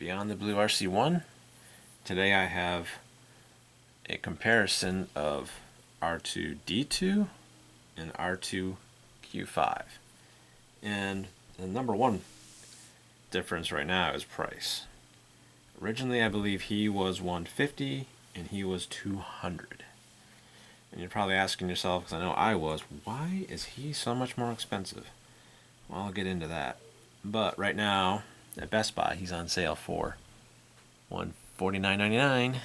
Beyond the Blue RC1. Today I have a comparison of R2D2 and R2Q5. And the number one difference right now is price. Originally I believe he was $150 and he was $200. And you're probably asking yourself, because I know I was, why is he so much more expensive? Well, I'll get into that. But right now, at Best Buy, he's on sale for $149.99,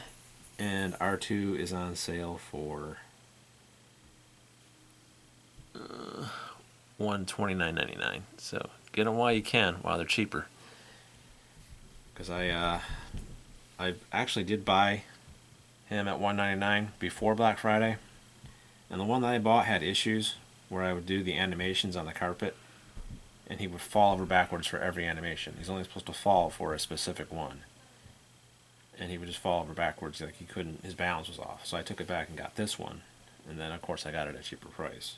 and R2 is on sale for $129.99. So get them while you can, while they're cheaper. Because I actually did buy him at $199 before Black Friday, and the one that I bought had issues where I would do the animations on the carpet, and he would fall over backwards for every animation. He's only supposed to fall for a specific one, and he would just fall over backwards like he couldn't. His balance was off. So I took it back and got this one, and then of course I got it at a cheaper price,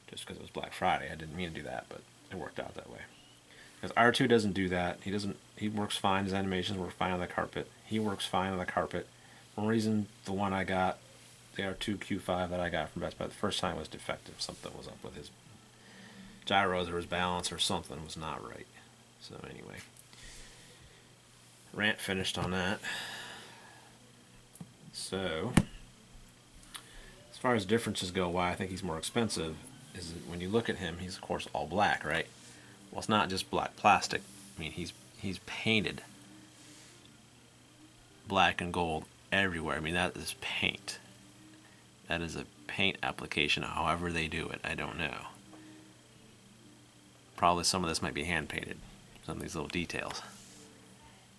just because it was Black Friday. I didn't mean to do that, but it worked out that way. Because R2 doesn't do that. He works fine. His animations work fine on the carpet. He works fine on the carpet. For one reason, the one I got, the R2Q5 that I got from Best Buy, the first time was defective. Something was up with his gyros or his balance, or something was not right. So anyway, rant finished on that. So as far as differences go, why I think he's more expensive is that when you look at him, he's of course all black, right? Well, it's not just black plastic. I mean, he's painted black and gold everywhere. I mean, that is paint. That is a paint application. However they do it, I don't know. Probably some of this might be hand painted, some of these little details.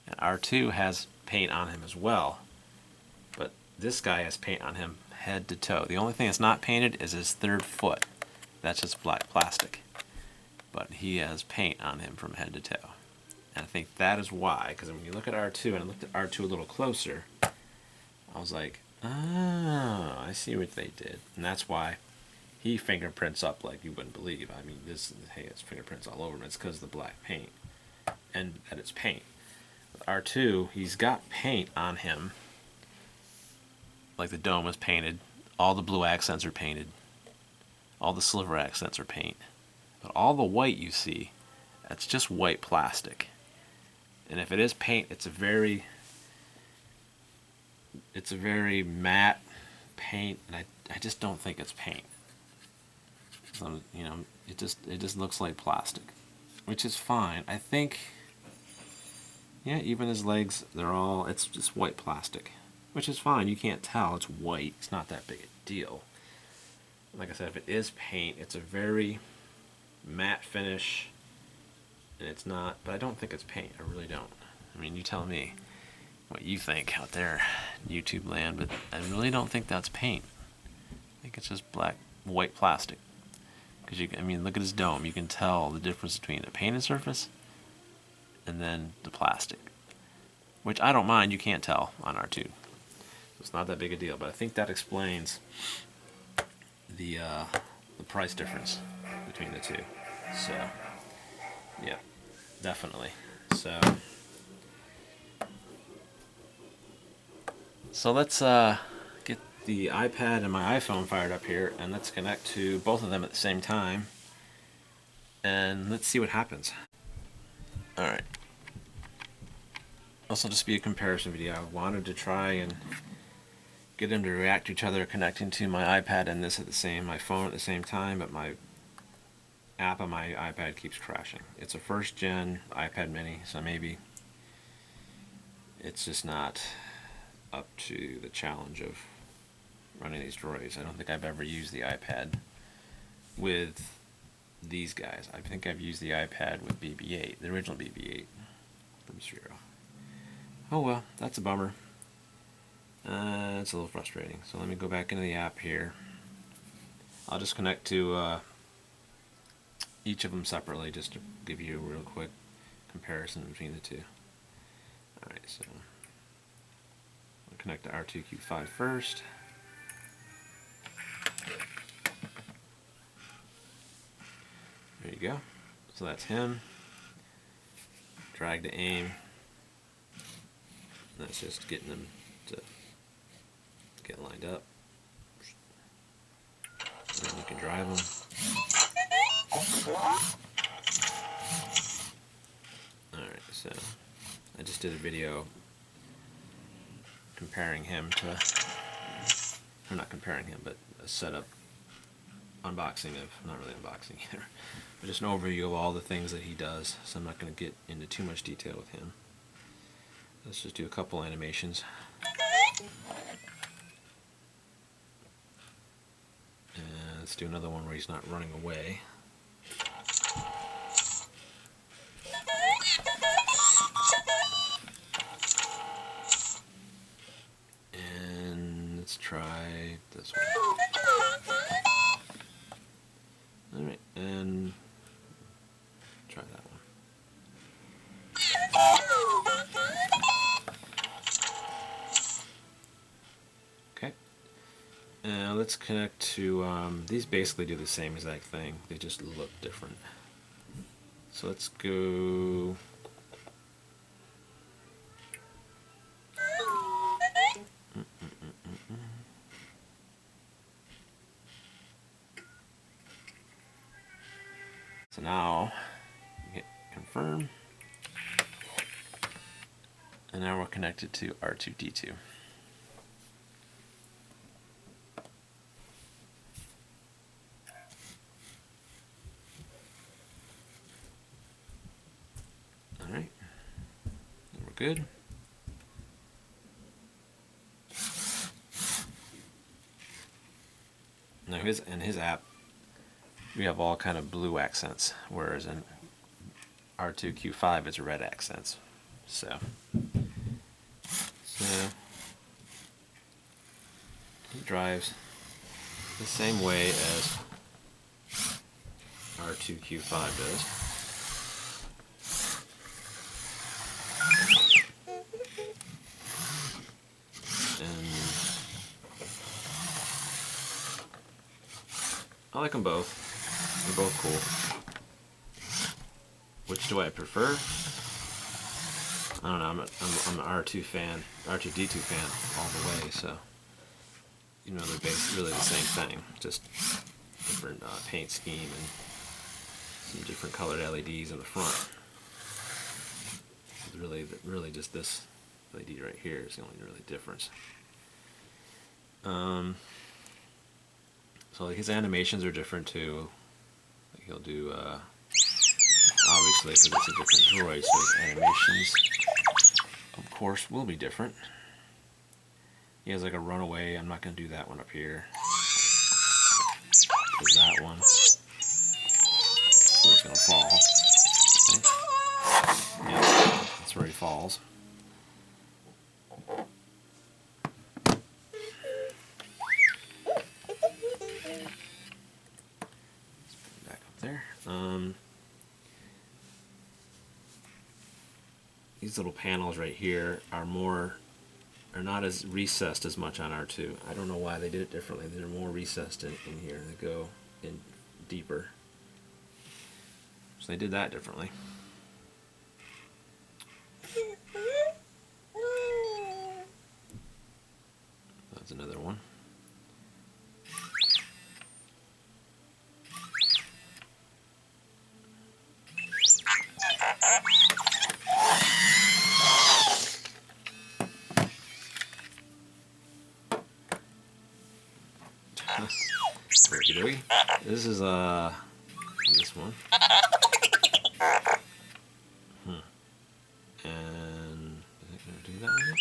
And R2 has paint on him as well, but this guy has paint on him head to toe. The only thing that's not painted is his third foot. That's just black plastic. But he has paint on him from head to toe. And I think that is why, because when you look at R2, and I looked at R2 a little closer, I was like, oh, I see what they did. And that's why he fingerprints up like you wouldn't believe. I mean, hey, it's fingerprints all over him. It's because of the black paint, and that it's paint. With R2, he's got paint on him. Like the dome is painted. All the blue accents are painted. All the silver accents are paint. But all the white you see, that's just white plastic. And if it is paint, it's a very matte paint, and I just don't think it's paint. So, you know, it just looks like plastic, which is fine. I think, yeah, even his legs, it's just white plastic, which is fine. You can't tell, it's white. It's not that big a deal. Like I said, if it is paint, it's a very matte finish, and it's not, but I don't think it's paint. I really don't. I mean, you tell me what you think out there in YouTube land, but I really don't think that's paint. I think it's just white plastic. Because I mean, look at his dome. You can tell the difference between the painted surface and then the plastic, which I don't mind. You can't tell on R2. So it's not that big a deal, but I think that explains the price difference between the two. So yeah, definitely. So let's get the iPad and my iPhone fired up here, and let's connect to both of them at the same time, and let's see what happens. Alright. This will just be a comparison video. I wanted to try and get them to react to each other connecting to my iPad and my phone at the same time, but my app on my iPad keeps crashing. It's a first gen iPad mini, so maybe it's just not up to the challenge of running these droids. I don't think I've ever used the iPad with these guys. I think I've used the iPad with BB-8, the original BB-8 from Sphero. Oh well, that's a bummer. It's a little frustrating. So let me go back into the app here. I'll just connect to each of them separately just to give you a real quick comparison between the two. Alright, so I'll connect to R2Q5 first. There you go. So that's him. Drag to aim. That's just getting them to get lined up. And then you can drive them. Alright, so I just did a video comparing him to, or not comparing him, but a setup unboxing of, not really unboxing either, but just an overview of all the things that he does, so I'm not going to get into too much detail with him. Let's just do a couple animations. And let's do another one where he's not running away. And let's try this one. Alright, and try that one. Okay. Now let's connect to, these basically do the same exact thing, they just look different. So let's go... So now, hit confirm, and now we're connected to R2D2. Alright, we're good. Now his app, we have all kind of blue accents, whereas in R2Q5 it's red accents. So he drives the same way as R2Q5 does. And I like them both. They're both cool. Which do I prefer? I don't know. I'm an R2 fan, R2D2 fan all the way. So you know, they're basically really the same thing, just different paint scheme and some different colored LEDs in the front. It's really just this LED right here is the only really difference. So like his animations are different too. Like he'll do obviously because it's a different droid, so his animations of course will be different. He has like a runaway. I'm not going to do that one up here. There's that one. That's where he's going to fall. Okay. Yep, that's where he falls. Back up there. These little panels right here are not as recessed as much on R2. I don't know why they did it differently. They're more recessed in here. They go in deeper. So they did that differently. That's another one. This is this one. And is it gonna do that one?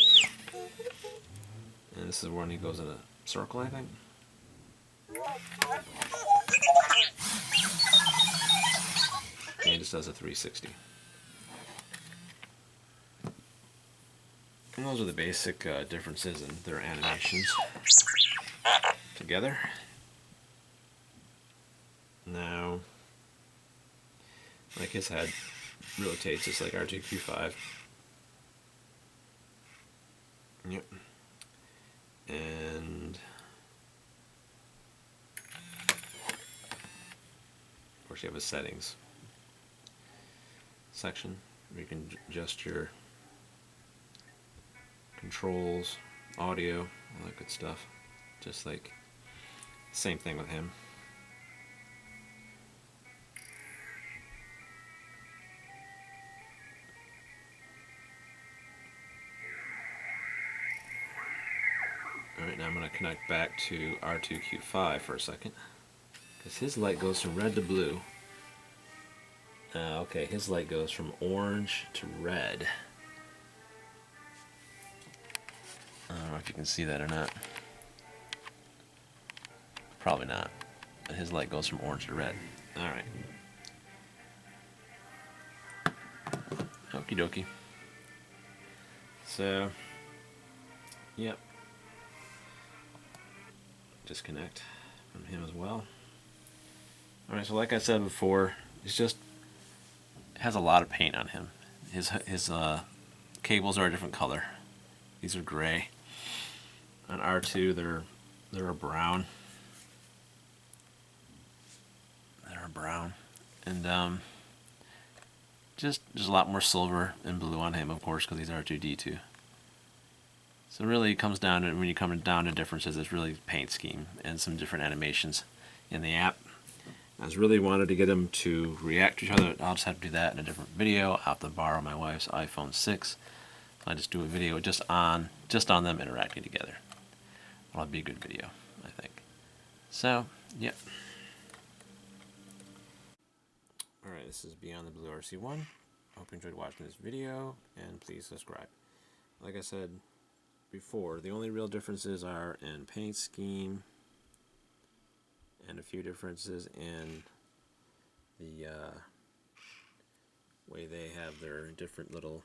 And this is when he goes in a circle, I think. And he just does a 360. And those are the basic differences in their animations together. Now, like his head rotates just like R2Q5. Yep. And of course you have a settings section where you can adjust your controls, audio, all that good stuff. Just like same thing with him. Alright, now I'm going to connect back to R2Q5 for a second, because his light goes from red to blue. Okay, his light goes from orange to red. I don't know if you can see that or not. Probably not. But his light goes from orange to red. Alright. Okie dokie. So, yep. Disconnect from him as well. Alright, so like I said before, it's just has a lot of paint on him. His cables are a different color. These are gray. On R2, they're a brown. They're a brown, and just there's a lot more silver and blue on him, of course, because he's R2D2. So really, it comes down to, when you come down to differences, it's really paint scheme and some different animations in the app. I was really wanted to get them to react to each other. I'll just have to do that in a different video. I'll have to borrow my wife's iPhone 6. I just do a video just on them interacting together. Well, it'll be a good video, I think. So, yep. Alright, this is Beyond the Blue RC1. Hope you enjoyed watching this video, and please subscribe. Like I said before, the only real differences are in paint scheme and a few differences in the way they have their different little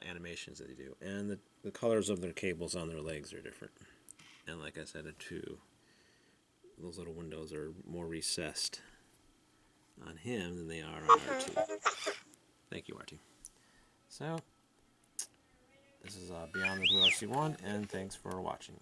animations that they do, and the colors of their cables on their legs are different. And like I said, too, those little windows are more recessed on him than they are on R2. Thank you, R2. So, this is Beyond the Blue RC1, and thanks for watching.